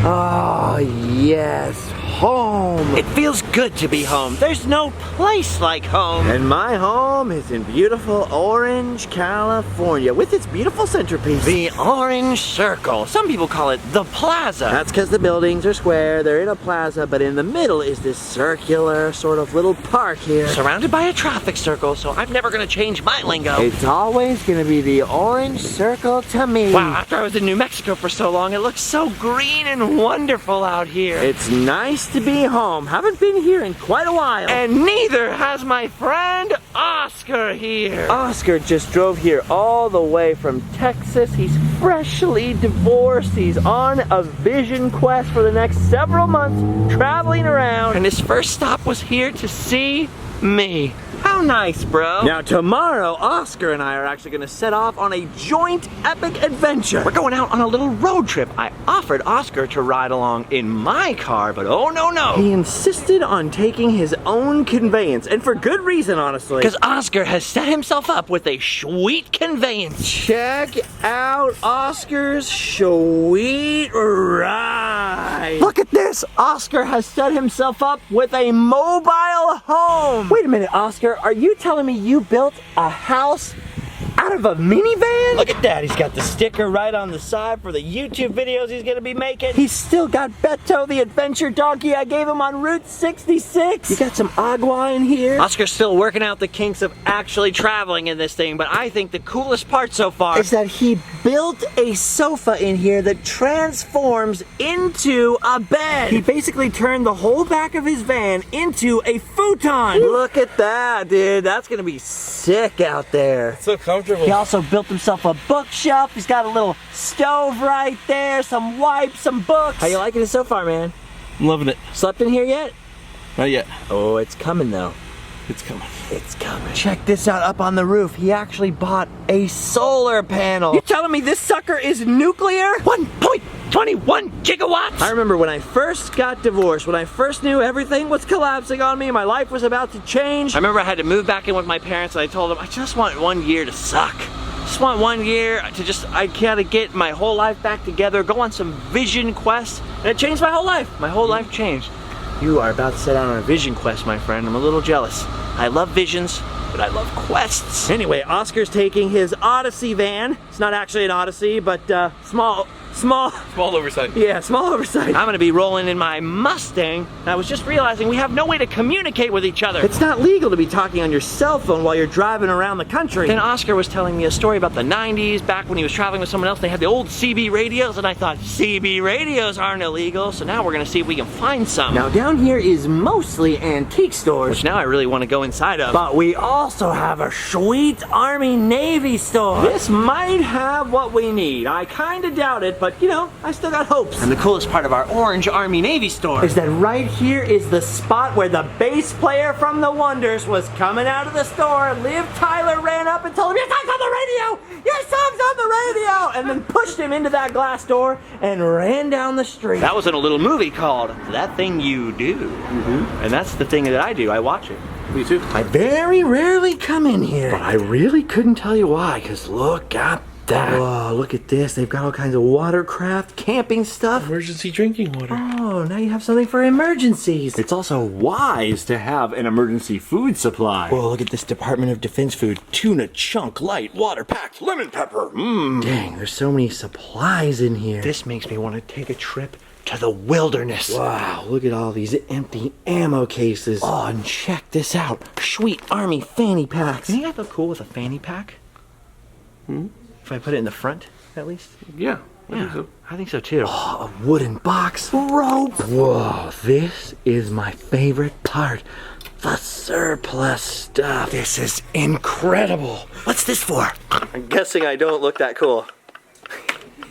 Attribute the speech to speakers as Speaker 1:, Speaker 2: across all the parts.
Speaker 1: Oh, yes. Home.
Speaker 2: It feels good to be home. There's no place like home.
Speaker 1: And my home is in beautiful Orange, California, with its beautiful centerpiece.
Speaker 2: The Orange Circle. Some people call it the Plaza.
Speaker 1: That's because the buildings are square, they're in a plaza, but in the middle is this circular sort of little park here.
Speaker 2: Surrounded by a traffic circle, so I'm never gonna change my lingo.
Speaker 1: It's always gonna be the Orange Circle to me.
Speaker 2: Wow, after I was in New Mexico for so long, it looks so green and wonderful out here.
Speaker 1: It's nice to be home. Haven't been here in quite a while.
Speaker 2: And neither has my friend Oscar here.
Speaker 1: Oscar just drove here all the way from Texas. He's freshly divorced. He's on a vision quest for the next several months, traveling around.
Speaker 2: And his first stop was here to see me. How nice, bro.
Speaker 1: Now tomorrow, Oscar and I are actually gonna set off on a joint epic adventure.
Speaker 2: We're going out on a little road trip. I offered Oscar to ride along in my car, but oh no.
Speaker 1: He insisted on taking his own conveyance, and for good reason, honestly.
Speaker 2: Because Oscar has set himself up with a sweet conveyance.
Speaker 1: Check out Oscar's sweet ride.
Speaker 2: Look at this.
Speaker 1: Oscar has set himself up with a mobile home. Wait a minute, Oscar. Are you telling me you built a house out of a minivan?
Speaker 2: Look at that. He's got the sticker right on the side for the YouTube videos he's gonna be making.
Speaker 1: He's still got Beto the adventure donkey I gave him on Route 66. You got some agua in here.
Speaker 2: Oscar's still working out the kinks of actually traveling in this thing, but I think the coolest part so far
Speaker 1: is that he built a sofa in here that transforms into a bed. He basically turned the whole back of his van into a futon. Look at that, dude. That's gonna be sick out there.
Speaker 3: So comfortable.
Speaker 1: He also built himself a bookshelf. He's got a little stove right there, some wipes, some books. How you liking it so far, man?
Speaker 3: I'm loving it.
Speaker 1: Slept in here yet?
Speaker 3: Not yet.
Speaker 1: Oh, it's coming though.
Speaker 3: It's coming.
Speaker 1: It's coming. Check this out up on the roof. He actually bought a solar panel. You telling me this sucker is nuclear?
Speaker 2: 1.21 gigawatts!
Speaker 1: I remember when I first got divorced, when I first knew everything was collapsing on me, my life was about to change.
Speaker 2: I remember I had to move back in with my parents and I told them, I just want 1 year to suck. Just want 1 year to I gotta get my whole life back together, go on some vision quests, and it changed my whole life. My whole life changed. You are about to set out on a vision quest, my friend. I'm a little jealous. I love visions, but I love quests.
Speaker 1: Anyway, Oscar's taking his Odyssey van. It's not actually an Odyssey, but small
Speaker 3: oversight.
Speaker 1: Yeah, small oversight.
Speaker 2: I'm gonna be rolling in my Mustang. And I was just realizing we have no way to communicate with each other.
Speaker 1: It's not legal to be talking on your cell phone while you're driving around the country.
Speaker 2: Then Oscar was telling me a story about the 90s, back when he was traveling with someone else. They had the old CB radios, and I thought, CB radios aren't illegal, so now we're gonna see if we can find some.
Speaker 1: Now down here is mostly antique stores.
Speaker 2: Which now I really wanna go inside of.
Speaker 1: But we also have a sweet Army Navy store. This might have what we need. I kinda doubt it, but you know, I still got hopes.
Speaker 2: And the coolest part of our Orange Army Navy store
Speaker 1: is that right here is the spot where the bass player from The Wonders was coming out of the store. Liv Tyler ran up and told him, your song's on the radio! Your song's on the radio! And then pushed him into that glass door and ran down the street.
Speaker 2: That was in a little movie called That Thing You Do. And that's the thing that I do. I watch it.
Speaker 3: Me too.
Speaker 1: I very rarely come in here, but I really couldn't tell you why, because look at that. Whoa, look at this. They've got all kinds of watercraft, camping stuff.
Speaker 3: Emergency drinking water.
Speaker 1: Oh, now you have something for emergencies. It's also wise to have an emergency food supply. Whoa, look at this Department of Defense food. Tuna chunk light, water packed, lemon pepper. Dang, there's so many supplies in here.
Speaker 2: This makes me want to take a trip to the wilderness.
Speaker 1: Wow, look at all these empty ammo cases. Oh, and check this out. Sweet Army fanny packs.
Speaker 2: Think I look cool with a fanny pack? If I put it in the front, at least?
Speaker 3: Yeah, I think so.
Speaker 2: I think so too.
Speaker 1: Oh, a wooden box. Rope. Whoa, this is my favorite part. The surplus stuff.
Speaker 2: This is incredible. What's this for?
Speaker 1: I'm guessing I don't look that cool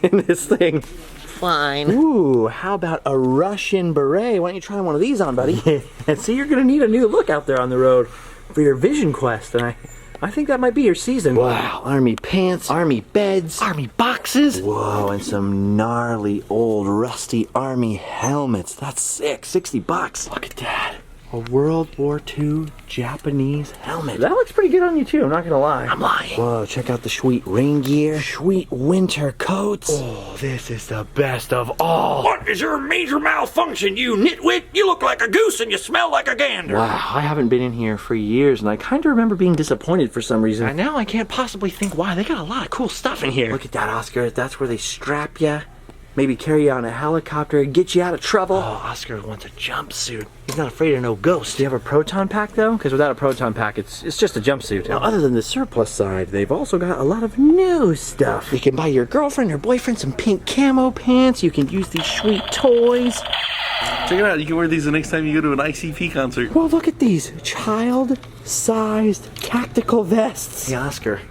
Speaker 1: in this thing.
Speaker 2: Fine.
Speaker 1: Ooh, how about a Russian beret? Why don't you try one of these on, buddy? And see, you're gonna need a new look out there on the road for your vision quest, and I think that might be your season. Wow, Army pants, Army beds,
Speaker 2: Army boxes.
Speaker 1: Whoa, and some gnarly old rusty Army helmets. That's sick, $60.
Speaker 2: Look at that.
Speaker 1: A World War II Japanese helmet. That looks pretty good on you too, I'm not gonna lie.
Speaker 2: I'm lying.
Speaker 1: Whoa, check out the sweet rain gear, sweet winter coats. Oh, this is the best of all.
Speaker 2: What is your major malfunction, you nitwit? You look like a goose and you smell like a gander.
Speaker 1: Wow, I haven't been in here for years, and I kind of remember being disappointed for some reason.
Speaker 2: And now I can't possibly think why. They got a lot of cool stuff in here.
Speaker 1: Look at that, Oscar. That's where they strap you, maybe carry you on a helicopter and get you out of trouble.
Speaker 2: Oh, Oscar wants a jumpsuit. He's not afraid of no ghosts.
Speaker 1: Do you have a proton pack, though? Because without a proton pack, it's just a jumpsuit. Now, other than the surplus side, they've also got a lot of new stuff. You can buy your girlfriend or boyfriend some pink camo pants. You can use these sweet toys.
Speaker 3: Check it out. You can wear these the next time you go to an ICP concert.
Speaker 1: Well, look at these child-sized tactical vests.
Speaker 2: Hey, Oscar,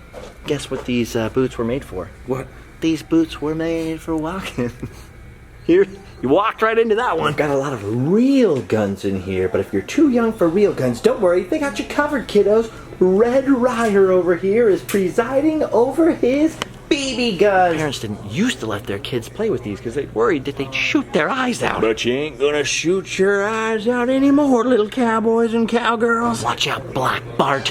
Speaker 2: guess what these boots were made for?
Speaker 3: What?
Speaker 2: These boots were made for walking. Here, you walked right into that one.
Speaker 1: We've got a lot of real guns in here, but if you're too young for real guns, don't worry, they got you covered, kiddos. Red Ryder over here is presiding over his BB gun.
Speaker 2: Parents didn't used to let their kids play with these because they worried that they'd shoot their eyes out.
Speaker 1: But you ain't gonna shoot your eyes out anymore, little cowboys and cowgirls.
Speaker 2: Watch out, Black Bart.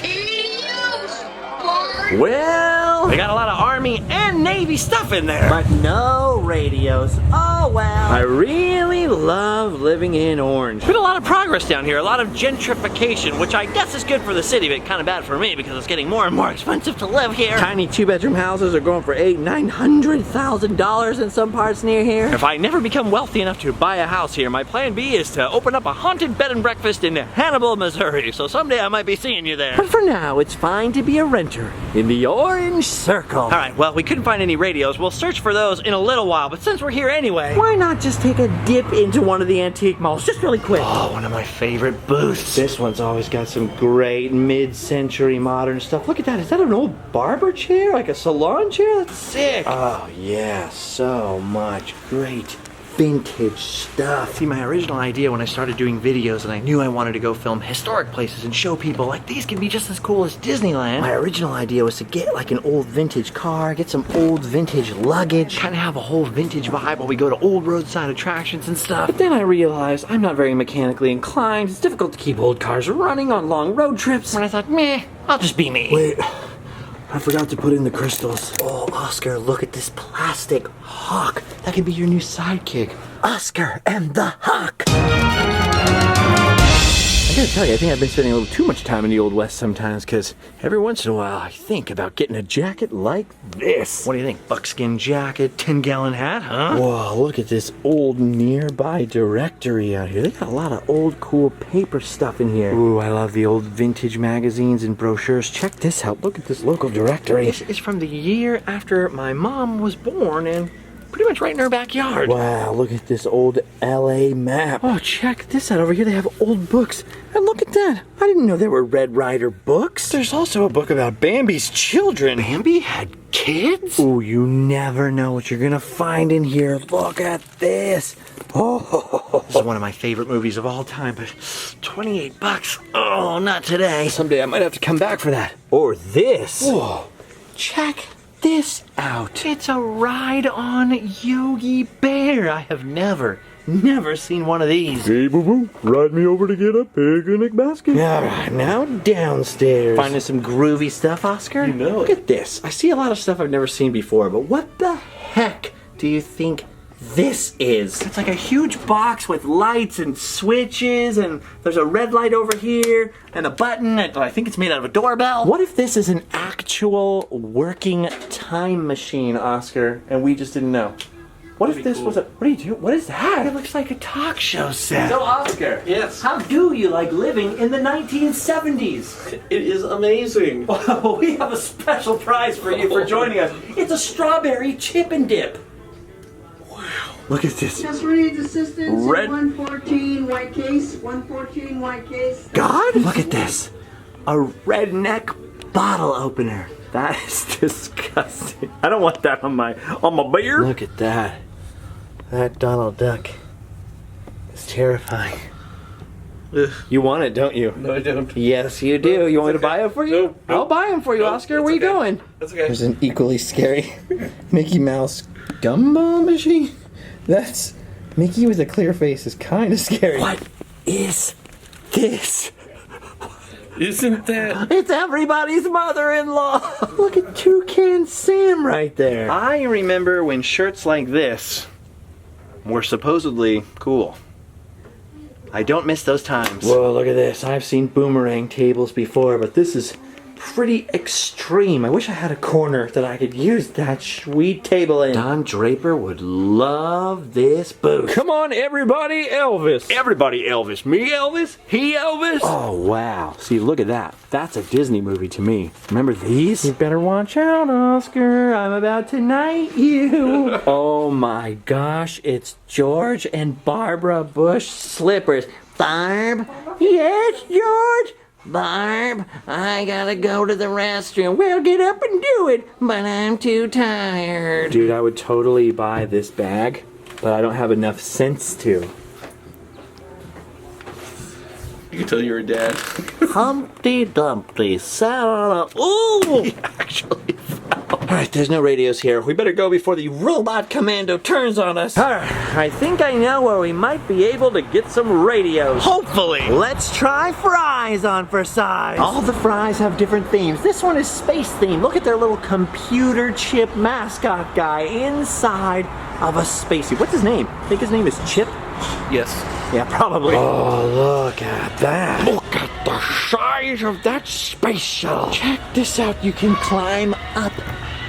Speaker 1: Well,
Speaker 2: They got a lot of Army and Navy stuff in there.
Speaker 1: but no radios. Oh well. I really love living in Orange.
Speaker 2: Been a lot of progress down here, a lot of gentrification, which I guess is good for the city, but kind of bad for me because it's getting more and more expensive to live here.
Speaker 1: Tiny 2-bedroom houses are going for $900,000 in some parts near here.
Speaker 2: If I never become wealthy enough to buy a house here, my plan B is to open up a haunted bed and breakfast in Hannibal, Missouri. So someday I might be seeing you there.
Speaker 1: But for now, it's fine to be a renter in the Orange Circle.
Speaker 2: All right, well, we couldn't find any radios. We'll search for those in a little while, but since we're here anyway...
Speaker 1: Why not just take a dip into one of the antique malls, just really quick?
Speaker 2: Oh, one of my favorite booths.
Speaker 1: This one's always got some great mid-century modern stuff. Look at that. Is that an old barber chair? Like a salon chair? That's sick. Oh, yeah. So much great vintage stuff.
Speaker 2: See, my original idea when I started doing videos and I knew I wanted to go film historic places and show people like these can be just as cool as Disneyland.
Speaker 1: My original idea was to get like an old vintage car, get some old vintage luggage.
Speaker 2: Kind of have a whole vintage vibe while we go to old roadside attractions and stuff.
Speaker 1: But then I realized I'm not very mechanically inclined. It's difficult to keep old cars running on long road trips.
Speaker 2: And I thought, meh, I'll just be me.
Speaker 1: Wait, I forgot to put in the crystals. Oh, Oscar, look at this plastic hawk. That could be your new sidekick. Oscar and the Hawk. I gotta tell you, I think I've been spending a little too much time in the Old West sometimes, because every once in a while I think about getting a jacket like this.
Speaker 2: What do you think? Buckskin jacket, 10-gallon hat, huh?
Speaker 1: Whoa, look at this old nearby directory out here. They got a lot of old cool paper stuff in here. Ooh, I love the old vintage magazines and brochures. Check this out. Look at this local directory.
Speaker 2: This is from the year after my mom was born and pretty much right in her backyard.
Speaker 1: Wow, look at this old LA map. Oh, check this out. Over here they have old books. And look at that. I didn't know there were Red Ryder books. There's also a book about Bambi's children.
Speaker 2: Bambi had kids?
Speaker 1: Ooh, you never know what you're gonna find in here. Look at this. Oh,
Speaker 2: This is one of my favorite movies of all time, but $28. Oh, not today.
Speaker 1: someday I might have to come back for that. Or this. Whoa, check this out.
Speaker 2: It's a ride on Yogi Bear. I have never seen one of these.
Speaker 1: Hey, boo-boo, ride me over to get a picnic basket. All right, now downstairs. Finding some groovy stuff, Oscar?
Speaker 3: You know
Speaker 1: Look
Speaker 3: it.
Speaker 1: at this. I see a lot of stuff I've never seen before, but what the heck do you think this is?
Speaker 2: It's like a huge box with lights and switches, and there's a red light over here, and a button, and I think it's made out of a doorbell.
Speaker 1: What if this is an actual working time machine, Oscar, and we just didn't know? What if this was a... What are you doing? What is that?
Speaker 2: It looks like a talk show set.
Speaker 1: So, Oscar,
Speaker 3: Yes.
Speaker 1: how do you like living in the 1970s?
Speaker 3: It is amazing.
Speaker 1: Well, we have a special prize for you for joining us. It's a strawberry chip and dip. Look at this.
Speaker 4: Just needs assistance
Speaker 1: Red-
Speaker 4: in 114 white case, 114 white case.
Speaker 1: God, look at this. A redneck bottle opener. That is disgusting. I don't want that on my beer. Look at that. That Donald Duck is terrifying.
Speaker 3: Ugh.
Speaker 1: You want it, don't you?
Speaker 3: No, I don't.
Speaker 1: Yes, you do. You want me to buy it for you?
Speaker 3: Nope, nope.
Speaker 1: I'll buy them for you,
Speaker 3: Nope,
Speaker 1: Oscar.
Speaker 3: that's
Speaker 1: Where you
Speaker 3: okay.
Speaker 1: going?
Speaker 3: That's okay.
Speaker 1: There's an equally scary Mickey Mouse gumball machine. That's Mickey with a clear face is kind of scary. What is this.
Speaker 3: Isn't that?
Speaker 1: It's everybody's mother-in-law. Look at Toucan Sam right there.
Speaker 2: I remember when shirts like this were supposedly cool. I don't miss those times.
Speaker 1: Whoa, look at this. I've seen boomerang tables before, but this is pretty extreme. I wish I had a corner that I could use that sweet table in. Don Draper would love this booth.
Speaker 5: Come on, everybody, Elvis.
Speaker 2: Everybody Elvis. Me Elvis? He Elvis?
Speaker 1: Oh, wow. See, look at that. That's a Disney movie to me. Remember these?
Speaker 5: You better watch out, Oscar.
Speaker 1: I'm about to knight you. Oh my gosh, it's George and Barbara Bush slippers. Barb? Yes, George? Barb, I gotta go to the restroom. Well, get up and do it, but I'm too tired. Dude, I would totally buy this bag, but I don't have enough sense to.
Speaker 3: You can tell you're a dad.
Speaker 1: Humpty Dumpty sat on a... Ooh!
Speaker 2: He actually fell.
Speaker 1: Alright, there's no radios here. We better go before the robot commando turns on us. Alright, I think I know where we might be able to get some radios.
Speaker 2: Hopefully.
Speaker 1: Let's try fries on for size. All the fries have different themes. This one is space themed. Look at their little computer chip mascot guy inside of a spacesuit. What's his name? I think his name is Chip.
Speaker 3: Yes.
Speaker 1: Yeah, probably. Oh, look at that.
Speaker 5: Look at the size of that space shuttle.
Speaker 1: Check this out. You can climb up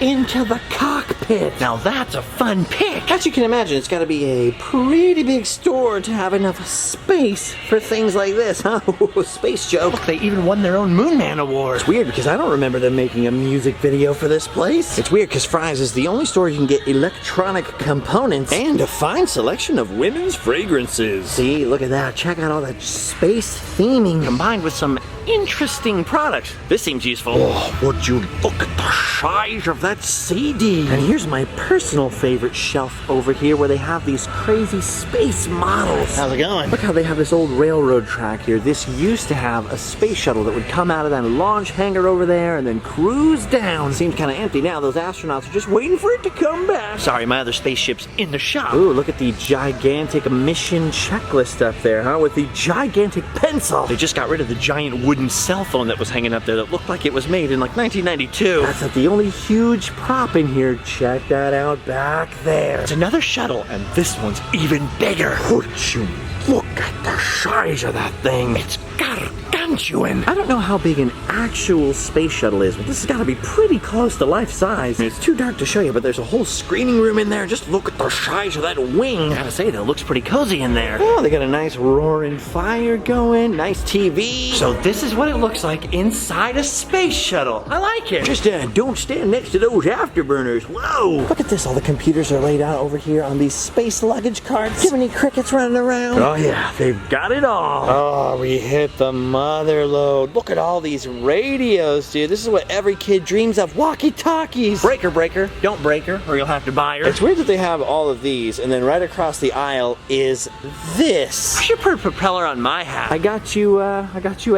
Speaker 1: into the cockpit.
Speaker 2: Now that's a fun pic.
Speaker 1: As you can imagine, it's got to be a pretty big store to have enough space for things like this, huh? Space joke.
Speaker 2: They even won their own Moon Man award.
Speaker 1: It's weird because I don't remember them making a music video for this place. It's weird because Fry's is the only store you can get electronic components and a fine selection of women's fragrances. See, look at that. Check out all that space theming.
Speaker 2: Combined with some interesting products. This seems useful.
Speaker 1: Oh, would you look at the size of that CD? And here's my personal favorite shelf over here where they have these crazy space models.
Speaker 2: How's it going?
Speaker 1: Look how they have this old railroad track here. This used to have a space shuttle that would come out of that launch hangar over there and then cruise down. Seems kind of empty now. Those astronauts are just waiting for it to come back.
Speaker 2: Sorry, my other spaceship's in the shop.
Speaker 1: Ooh, look at the gigantic mission checklist up there, huh? With the gigantic pencil.
Speaker 2: They just got rid of the giant wooden cell phone that was hanging up there that looked like it was made in like 1992.
Speaker 1: That's not the only huge prop in here. Check that out back there.
Speaker 2: It's another shuttle, and this one's even bigger.
Speaker 1: Would you look at the size of that thing?
Speaker 2: It's gargantuan.
Speaker 1: I don't know how big an actual space shuttle is, but this has got to be pretty close to life size. It's too dark to show you, but there's a whole screening room in there. Just look at the size of that wing.
Speaker 2: I gotta say, though, it looks pretty cozy in there.
Speaker 1: Oh, they got a nice roaring fire going, nice TV.
Speaker 2: So this is what it looks like inside a space shuttle. I like it.
Speaker 1: Just don't stand next to those afterburners. Whoa! Look at this. All the computers are laid out over here on these space luggage carts. Do you have any crickets running around? Oh yeah, they've got it all. Oh, we hit the mother load. Look at all these radios, dude. This is what every kid dreams of. Walkie-talkies.
Speaker 2: Breaker, don't break her, or you'll have to buy her.
Speaker 1: It's weird that they have all of these, and then right across the aisle is this.
Speaker 2: I should put a propeller on my hat.
Speaker 1: I got you a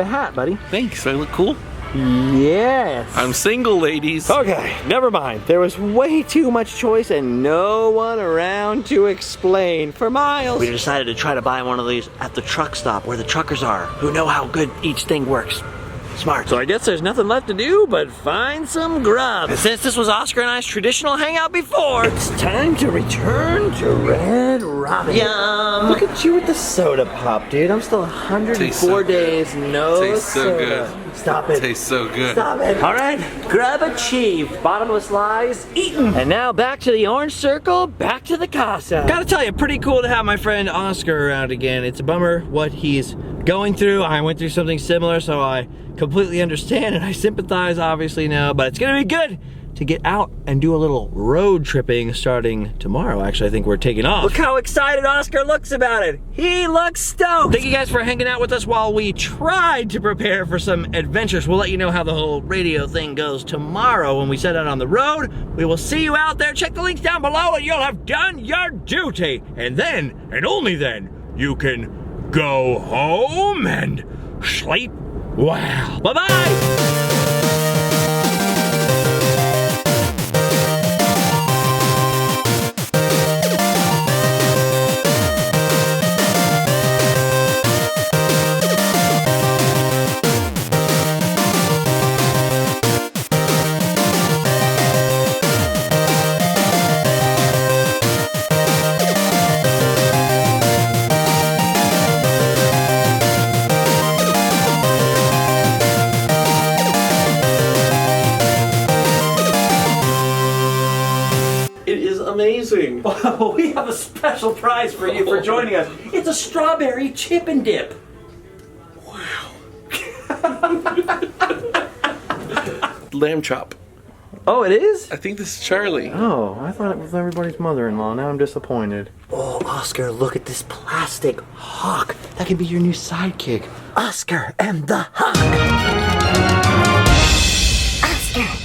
Speaker 1: hat, buddy.
Speaker 3: Thanks. I look cool.
Speaker 1: Yes.
Speaker 3: I'm single, ladies.
Speaker 1: Okay, never mind. There was way too much choice and no one around to explain for miles.
Speaker 2: We decided to try to buy one of these at the truck stop where the truckers are, who know how good each thing works. Smart.
Speaker 1: So I guess there's nothing left to do but find some grub.
Speaker 2: And since this was Oscar and I's traditional hangout before,
Speaker 1: It's time to return to Red Robin.
Speaker 2: yum.
Speaker 1: Look at you with the soda pop, dude. I'm still 104
Speaker 3: Tastes so good.
Speaker 1: days, no
Speaker 3: Tastes so
Speaker 1: soda.
Speaker 3: good.
Speaker 1: Stop it.
Speaker 3: Tastes so good.
Speaker 1: Stop it. All right, grub achieved. Bottomless lies eaten. And now back to the orange circle, back to the casa.
Speaker 5: Gotta tell you, pretty cool to have my friend Oscar around again. It's a bummer what he's going through. I went through something similar, so I completely understand and I sympathize obviously now, but it's gonna be good to get out and do a little road tripping starting tomorrow. Actually, I think we're taking off.
Speaker 1: Look how excited Oscar looks about it. He looks stoked.
Speaker 5: Thank you guys for hanging out with us while we tried to prepare for some adventures. We'll let you know how the whole radio thing goes tomorrow when we set out on the road. We will see you out there. Check the links down below and you'll have done your duty. And then, and only then, you can go home and sleep well. Bye-bye.
Speaker 3: amazing.
Speaker 5: We have a special prize for you for joining us. It's a strawberry chip and dip.
Speaker 3: Lamb chop.
Speaker 1: Oh, it is?
Speaker 3: I think this is Charlie.
Speaker 1: Oh, I thought it was everybody's mother-in-law. Now I'm disappointed.
Speaker 5: Oh, Oscar, look at this plastic hawk. That could be your new sidekick. Oscar and the Hawk.
Speaker 6: Oscar